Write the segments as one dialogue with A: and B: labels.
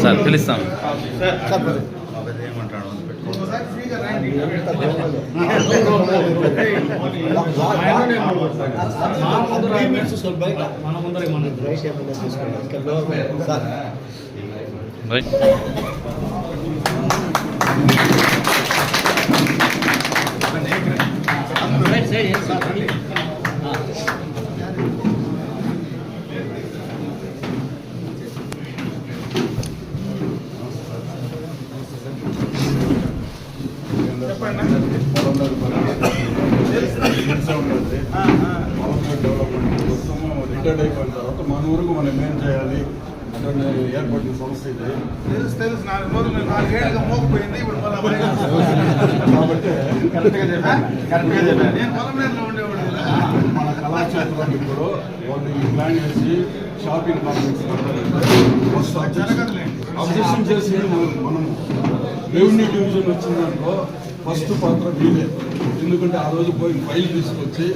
A: Sir పిలుస్తాం
B: retired అయిపోయిన తర్వాత మన ఊరికి మనం ఏం చేయాలి అంటే ఏర్పడిన సంస్థ ఇది.
C: తెలుసు 4 రోజులు 4 ఏళ్ళుగా మోకపోయింది. ఇప్పుడు
B: కాబట్టి
C: నేను పొలంలో ఉండేవాడు.
B: మన కళాక్షేత్రం ఇప్పుడు వాళ్ళు ఈ ప్లాన్ చేసి షాపింగ్ కాంప్లెక్స్ అబ్జెక్షన్ చేసి మనం రెవెన్యూ డివిజన్ వచ్చిన దాంట్లో ఫస్ట్ పాత్ర మీదే. ఎందుకంటే ఆ రోజు పోయి ఫైల్ తీసుకొచ్చి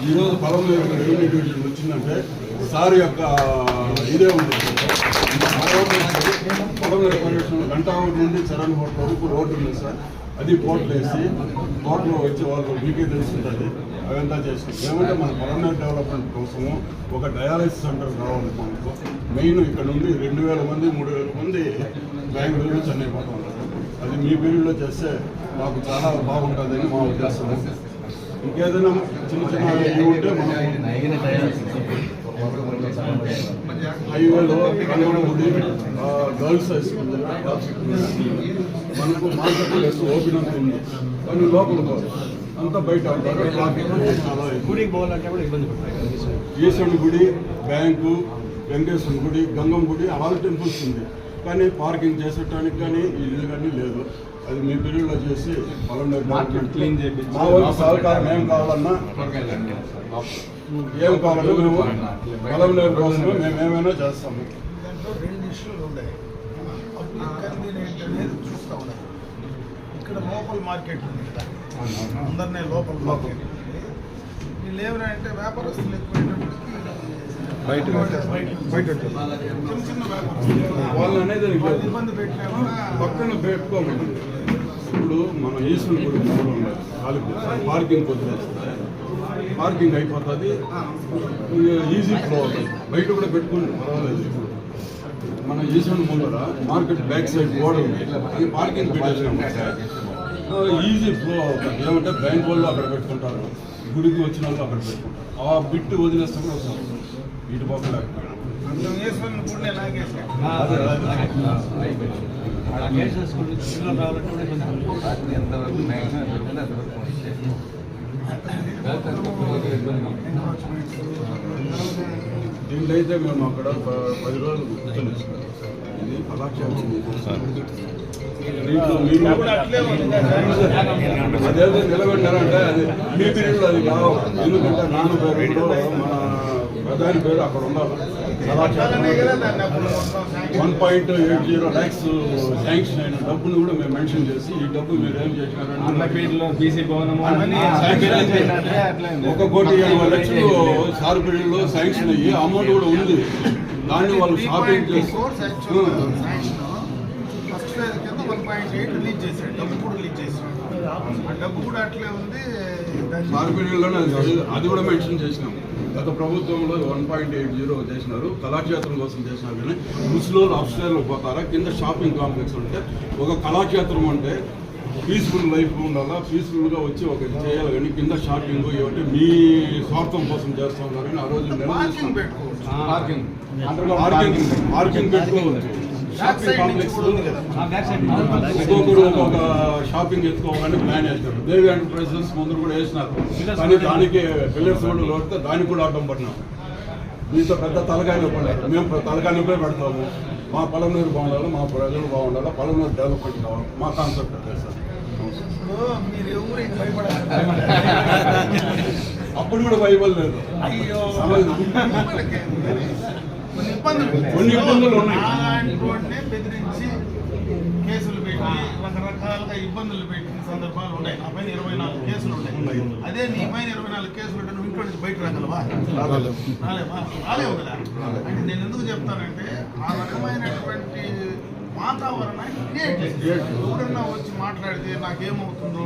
B: ఈరోజు పొలంలో రెవెన్యూ డివిజన్ వచ్చిందంటే సార్ యొక్క ఇదే ఉంది. పొలంలో పర్యటన గంటావూరు నుండి చరణ్ హోటల్ వరకు రోడ్డు ఉంది సార్. అది కోట్లు వేసి కోట్లో వచ్చే వాళ్ళు మీకే తెలుస్తుంటుంది. అవంతా చేసి ఏమంటే మన పొలంలో డెవలప్మెంట్ కోసము ఒక డయాలసిస్ సెంటర్ కావాలి మనకు. మెయిన్ ఇక్కడ నుండి 2000 మంది 3000 మంది బెంగళూరు నుంచి చెన్నై పోతా ఉంటారు. అది మీ పీరియడ్లో చేస్తే మాకు చాలా బాగుంటుందని మా ఉద్దేశం. ఇంకేదైనా చిన్న చిన్న ఇవి ఉంటే మనం హైవేలో కళ్యాణగుడి గర్ల్స్ హై స్కూల్ మనకు మార్కెట్ ప్లేస్ ఓపెన్ అంత ఉంది. కానీ లోపల పోదు అంతా బయట ఉంటారు. ట్రాఫిక్ చాలా గుడికి పోవాలంటే కూడా ఇబ్బంది పడతాయి. ఈశ్వరుని గుడి, బ్యాంకు, వెంకటేశ్వరుని గుడి, గంగమ్మ గుడి అలాంటి టెంపుల్స్ ఉంది. కానీ పార్కింగ్ చేసేటానికి కానీ ఇల్లు కానీ లేదు. అది మీ పీరియడ్లో చేసి పొలం క్లీన్ చేసి మా వాళ్ళకి సహకారం ఏం కావాలన్నా ఏం కావాలో మేము పొలం కోసమే మేము ఏమైనా చేస్తాము.
C: దాంట్లో 2 ఇష్యూలు ఉన్నాయి. పబ్లిక్ కన్వీనియంట్ అనేది చూస్తూ ఉన్నారు. ఇక్కడ లోకల్ మార్కెట్ ఉంది కదా, అందరినీ లోకల్ మార్కెట్ ఉంది. వీళ్ళు ఏమైనా వ్యాపారస్తులు ఎక్కువైనప్పటికీ
B: బయట
C: చిన్న చిన్న వ్యాపారస్తులు
B: వాళ్ళు అనేది
C: ఇబ్బంది పెట్టినా
B: పక్కన పెట్టుకోమండి. ఇప్పుడు మన ఈశ్వరుని గుడి కూడా ఉన్నది. పార్కింగ్ వదిలేస్తే పార్కింగ్ అయిపోతుంది, ఈజీ ఫ్లో అవుతుంది. బయట కూడా పెట్టుకుని పర్వాలేదు. ఇప్పుడు మన ఈశ్వరుని ముందర మార్కెట్ బ్యాక్ సైడ్ గోడ ఉంది. అది పార్కింగ్ పెట్టేసినామంటే ఈజీ ఫ్లో అవుతుంది. ఏమంటే బ్యాంక్ వాళ్ళు అక్కడ పెట్టుకుంటారు, గుడికి వచ్చిన వాళ్ళు అక్కడ పెట్టుకుంటారు. ఆ బిట్టు వదిలేస్తే కూడా వస్తుంది. ఇటు పక్కన
C: ఈశ్వరుని గుడిని లాగేసాను. దీంట్లో అయితే మేము అక్కడ 10 రోజులు కూర్చొని ఇది అదేదో నిలబెట్టారంటే అది మీ పీరియడ్లో అది కావాలి. ఎందుకంటే నాన్న పేరు మన ప్రధాని పేరు అక్కడ ఉండాలి. 1.80 lakhs శాంక్షన్ అయిన డబ్బును కూడా మేము మెన్షన్ చేసి ఈ డబ్బు మీరు ఏం చేసినారంటే 1,70,00,000 సార్ పీరియడ్లో శాంక్షన్ అయ్యి అమౌంట్ కూడా ఉంది. దాన్ని వాళ్ళు షాపింగ్ చేసి ఫస్ట్ ఫేజ్ కింద 1.8 రిలీజ్ చేశారు. డబ్బు కూడా రిలీజ్ చేశారు. ఆ డబ్బు కూడా అట్లే ఉంది. సార్ పీరియడ్లోనే అది కూడా మెన్షన్ చేసినాం. గత ప్రభుత్వంలో 1.80 చేసినారు. కళాక్షేత్రం కోసం చేసినారు. కానీ ముస్లింలు అప్స్టైర్లో పోతారా, కింద షాపింగ్ కాంప్లెక్స్ ఉంటే ఒక కళాక్షేత్రం అంటే పీస్ఫుల్ లైఫ్ ఉండాలా, పీస్ఫుల్గా వచ్చి ఒక చేయాలి. కానీ కింద షాపింగ్ ఇవంటే మీ స్వార్థం కోసం చేస్తూ ఉన్నారని ఆ రోజు పార్కింగ్ పెట్టుకోవచ్చు. షాపింగ్ కాంప్లెక్స్ ఒక్కొక్కరు ఒక్కొక్క షాపింగ్ ఎత్తుకోవాలని ప్లాన్ చేస్తారు. దేవి ఎంటర్ప్రైజెస్ ముందు కూడా వేసినారు. కానీ దానికి పిల్లర్స్ కూడా లోడితే దానికి కూడా అడ్డం పడినాం. మీతో పెద్ద తలకాయ నొప్పి, మేము తలకాయ నొప్పి పెడతాము.
B: మా పలమనేరు బాగుండాలి, మా ప్రజలు బాగుండాలి, పలమనేరు డెవలప్మెంట్ కావాలి, మా కాన్సెప్ట్ అదే సార్.
C: మీరు ఎవరు భయపడాలి.
B: అప్పుడు కూడా బైబల్ లేదు.
C: అయ్యో
B: కొన్ని ఇబ్బందులు ఉన్నాయి.
C: అలాంటి రోడ్నే బెదిరించి కేసులు పెట్టి రకరకాలుగా ఇబ్బందులు పెట్టిన సందర్భాలు ఉన్నాయి. నా పైన 24 కేసులు ఉన్నాయి. అదే నీ పైన 24 కేసులు ఉంటే నువ్వు ఇంట్లో నుంచి బయట రాగలవా? రాలేవు కదా. అంటే నేను ఎందుకు చెప్తానంటే ఆ రకమైనటువంటి వాతావరణాన్ని క్రియేట్ చేసి ఎవరన్నా వచ్చి మాట్లాడితే నాకేమవుతుందో,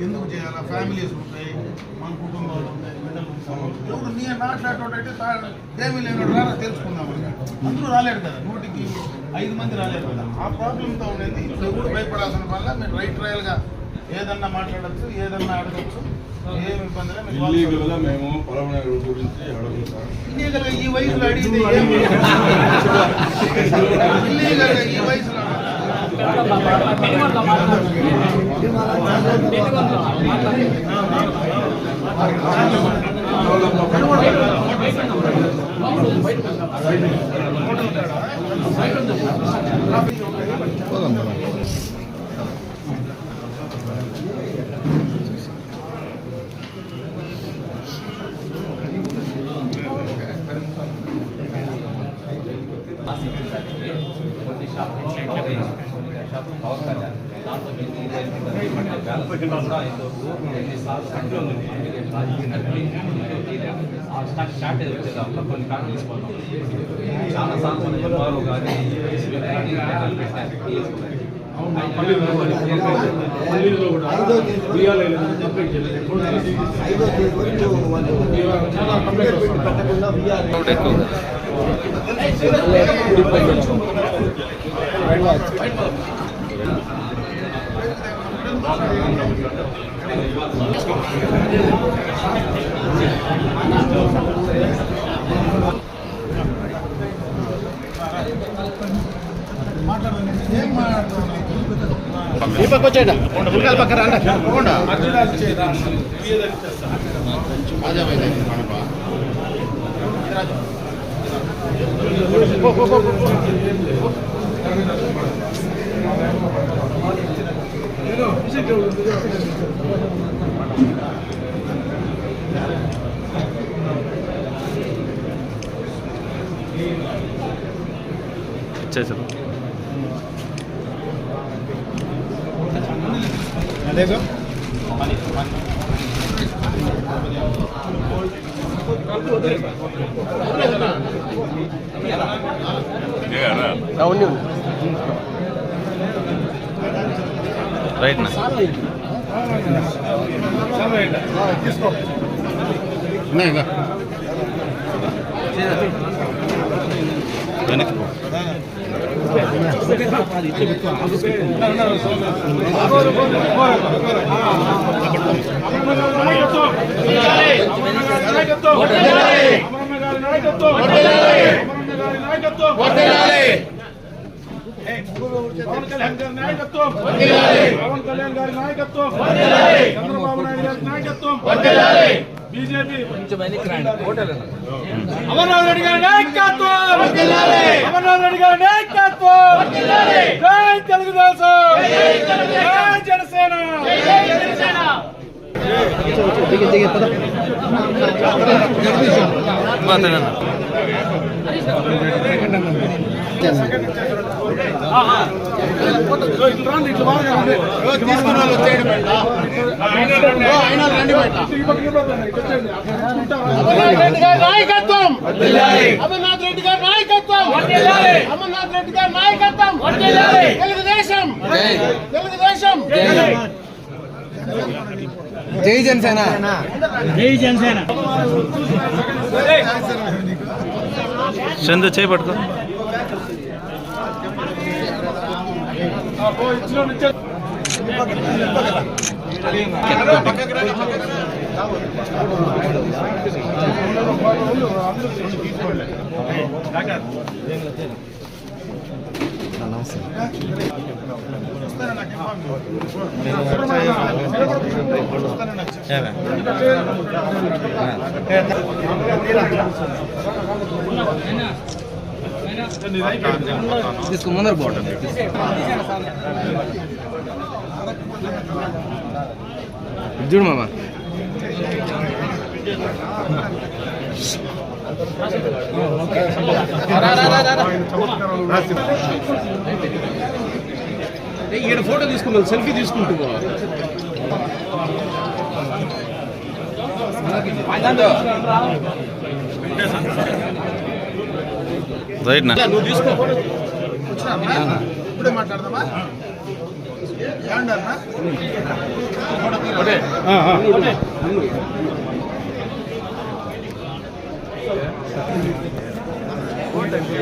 C: ఎందుకు చేయాలా, ఫ్యామిలీస్ ఉంటాయి, మన కుటుంబాలు ఉంటాయి, బిడ్డలు ఉంటాయి, ఎవరు నీ మాట్లాడేటోటైతే ఏమీ లేని రారా తెలుసుకుందాం అని. అందరూ రాలేరు కదా, 100కి 5 మంది రాలేరు కదా. ఆ ప్రాబ్లంతో ఉండేది. ఇప్పుడు ఎవరు భయపడాల్సిన వల్ల మీరు రైట్ రాయల్గా ఏదన్నా మాట్లాడచ్చు, ఏదన్నా అడగచ్చు, ఏమి ఇబ్బంది
B: ఇల్లీగల్గా మేము పలమనేరు గురించి అడగదు సార్.
C: ఇల్లీగల్గా ఈ వయసులో అడిగితే ఏమి ఇల్లీగల్గా ఈ వయసులో
A: స్టార్ట్ వచ్చేదాంట్లో కొన్ని కార్డు తీసుకున్నాం. చాలా సార్లు నిర్మాణాలు కానీ
D: ఈ పక్క వచ్చేట ఉల్కాల పక్క రండి
A: చేసాం.
D: అదేగా
A: రైట్ నా
D: తీసుకో
A: వెనక్కి
C: పవన్ కళ్యాణ్ గారి నాయకత్వం, పవన్ కళ్యాణ్ గారి నాయకత్వం, చంద్రబాబు నాయుడు గారి నాయకత్వం, బీజేపీ అమర్నాథ్ రెడ్డి గారి నాయకత్వం, అమర్నాథ్ రెడ్డి గారి నాయకత్వం, జై తెలుగుదేశం, జై జనసేన. నాయకత్వం అమర్నాథ్ రెడ్డి గారి నాయకత్వం, అమర్నాథ్ రెడ్డి గారి నాయకత్వం, తెలుగుదేశం, తెలుగుదేశం,
D: జై జనసేన, జై జనసేన.
A: చందు చేపట్టుకో.
D: తీసుకో ముందర బాగుంటుంది చూడు మామ ఈడ ఫోటో తీసుకున్నాం సెల్ఫీ తీసుకుంటూ నువ్వు తీసుకో
C: ఇప్పుడే మాట్లాడదామా ఏమంటారా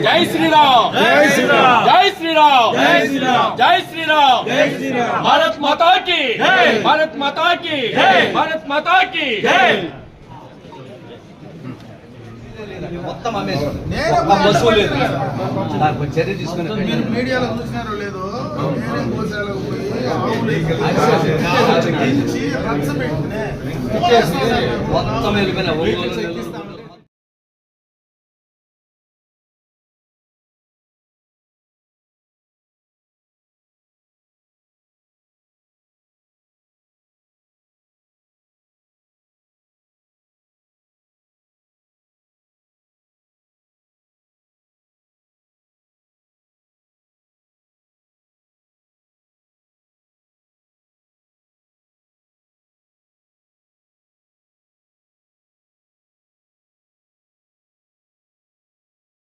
E: జై శ్రీరామ్ జై శ్రీరామ్ జై శ్రీరామ్ జై శ్రీరామ్ జై శ్రీరామ్ జై శ్రీరామ్ భారత్ మాతా की జై భారత్ మాతా की జై భారత్ మాతా की జై
A: మొత్తం అమ్మేసి
C: నేనే
A: బస్సు లేదు నాకు చర్య తీసుకుని
C: మీరు మీడియాలో చూసినారో లేదో నేనే గోశాలకు పోయి ఆవులు దించి రచ్చ పెట్టినే
A: మొత్తం వెళ్ళిపోయినా